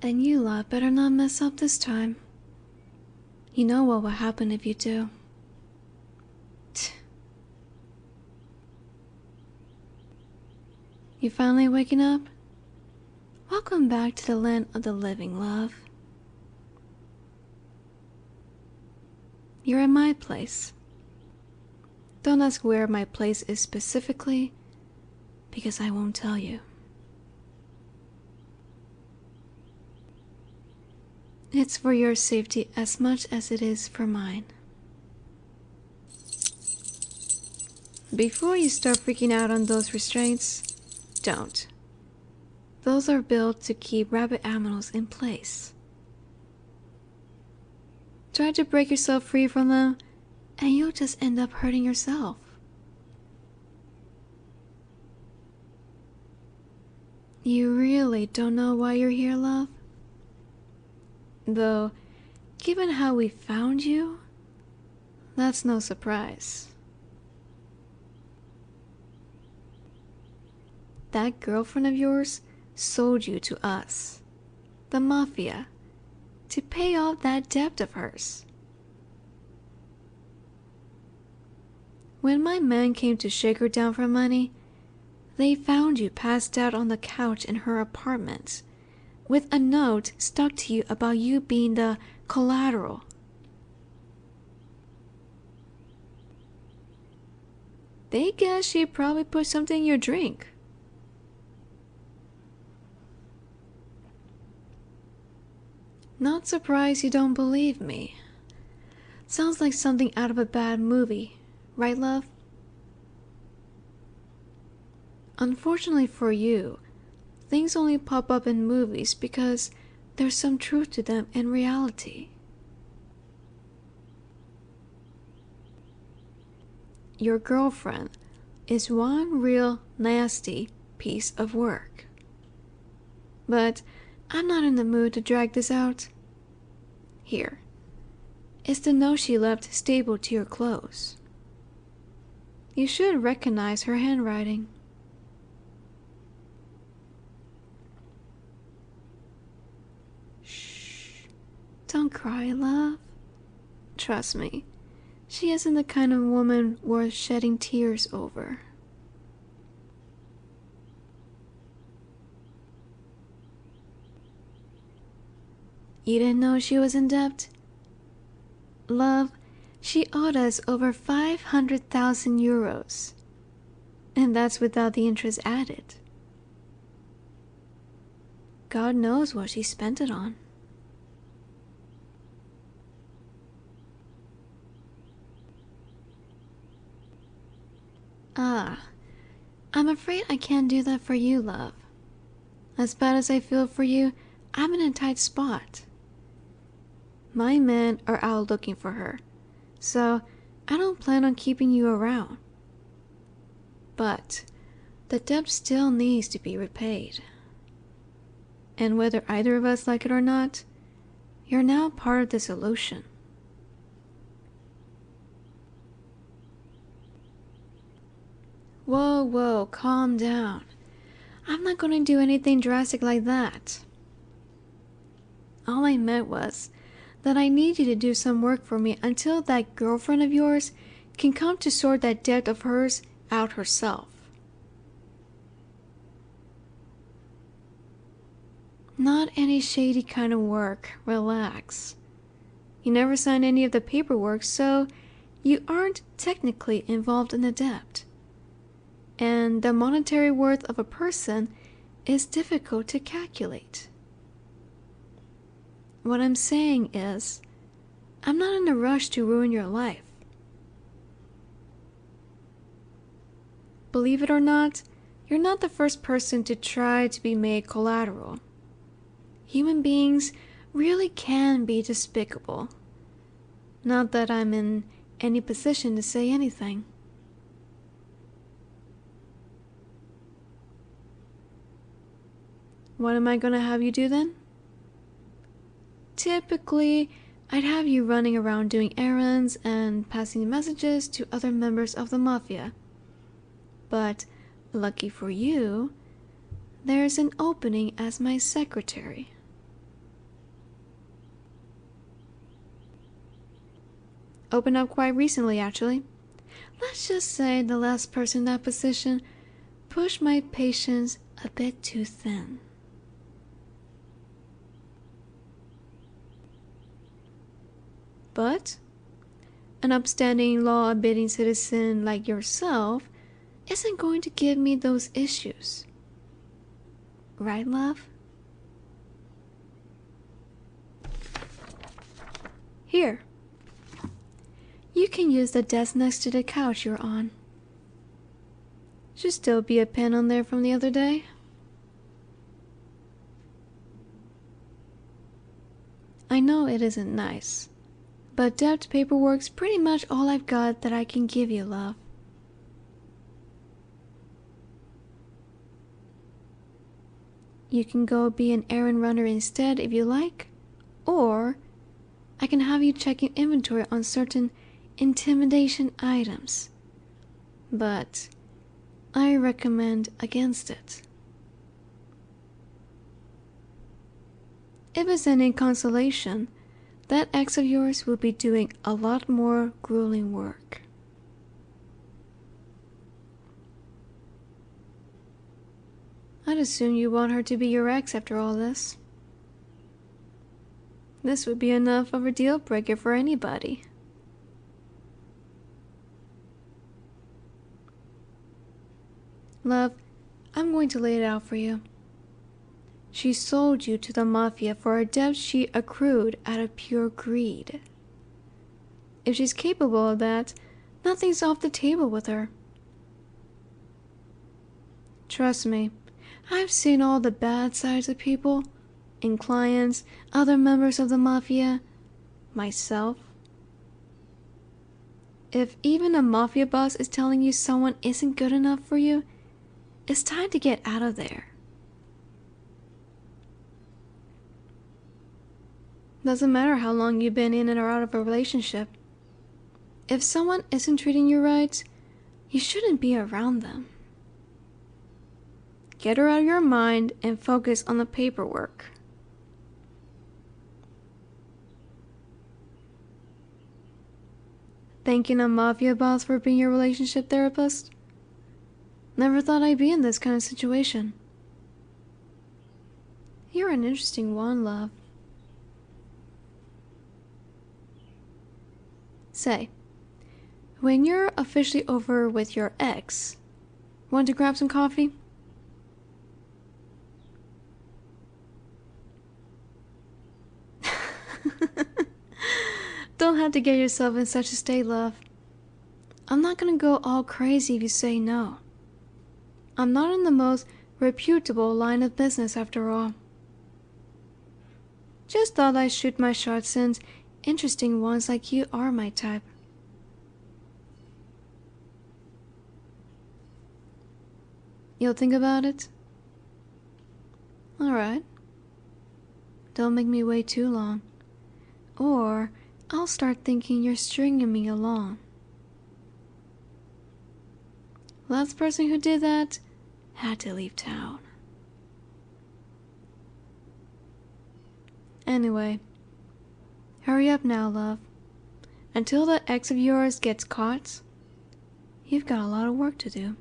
And you lot better not mess up this time. You know what will happen if you do. You finally waking up? Welcome back to the land of the living, love. You're at my place. Don't ask where my place is specifically, because I won't tell you. It's for your safety as much as it is for mine. Before you start freaking out on those restraints, don't. Those are built to keep rabid animals in place. Try to break yourself free from them, and you'll just end up hurting yourself. You really don't know why you're here, love? Though, given how we found you, that's no surprise. That girlfriend of yours sold you to us, the Mafia, to pay off that debt of hers. When my men came to shake her down for money, they found you passed out on the couch in her apartment, with a note stuck to you about you being the collateral. They guess she probably put something in your drink. Not surprised you don't believe me. Sounds like something out of a bad movie, right, love? Unfortunately for you, things only pop up in movies because there's some truth to them in reality. Your girlfriend is one real nasty piece of work. But I'm not in the mood to drag this out. Here. It's the note she left stapled to your clothes. You should recognize her handwriting. Shh. Don't cry, love. Trust me, she isn't the kind of woman worth shedding tears over. You didn't know she was in debt? Love, she owed us over 500,000 euros. And that's without the interest added. God knows what she spent it on. Ah, I'm afraid I can't do that for you, love. As bad as I feel for you, I'm in a tight spot. My men are out looking for her, so I don't plan on keeping you around. But the debt still needs to be repaid. And whether either of us like it or not, you're now part of the solution. Whoa, calm down. I'm not going to do anything drastic like that. All I meant was that I need you to do some work for me until that girlfriend of yours can come to sort that debt of hers out herself. Not any shady kind of work, relax. You never signed any of the paperwork, so you aren't technically involved in the debt. And the monetary worth of a person is difficult to calculate. What I'm saying is, I'm not in a rush to ruin your life. Believe it or not, you're not the first person to try to be made collateral. Human beings really can be despicable. Not that I'm in any position to say anything. What am I going to have you do then? Typically, I'd have you running around doing errands and passing messages to other members of the Mafia. But, lucky for you, there's an opening as my secretary. Opened up quite recently, actually. Let's just say the last person in that position pushed my patience a bit too thin. But an upstanding, law-abiding citizen like yourself isn't going to give me those issues. Right, love? Here. You can use the desk next to the couch you're on. Should still be a pen on there from the other day. I know it isn't nice, but debt paperwork's pretty much all I've got that I can give you, love. You can go be an errand runner instead if you like, or I can have you checking inventory on certain intimidation items, but I recommend against it. If it's any consolation, that ex of yours will be doing a lot more grueling work. I'd assume you want her to be your ex after all this. This would be enough of a deal breaker for anybody. Love, I'm going to lay it out for you. She sold you to the Mafia for a debt she accrued out of pure greed. If she's capable of that, nothing's off the table with her. Trust me, I've seen all the bad sides of people, in clients, other members of the Mafia, myself. If even a Mafia boss is telling you someone isn't good enough for you, it's time to get out of there. Doesn't matter how long you've been in or out of a relationship. If someone isn't treating you right, you shouldn't be around them. Get her out of your mind and focus on the paperwork. Thanking a Mafia boss for being your relationship therapist? Never thought I'd be in this kind of situation. You're an interesting one, love. Say, when you're officially over with your ex, want to grab some coffee? Don't have to get yourself in such a state, love. I'm not gonna go all crazy if you say no. I'm not in the most reputable line of business after all. Just thought I'd shoot my shot since interesting ones like you are my type. You'll think about it? Alright. Don't make me wait too long, or I'll start thinking you're stringing me along. Last person who did that had to leave town. Anyway, hurry up now, love. Until that ex of yours gets caught, you've got a lot of work to do.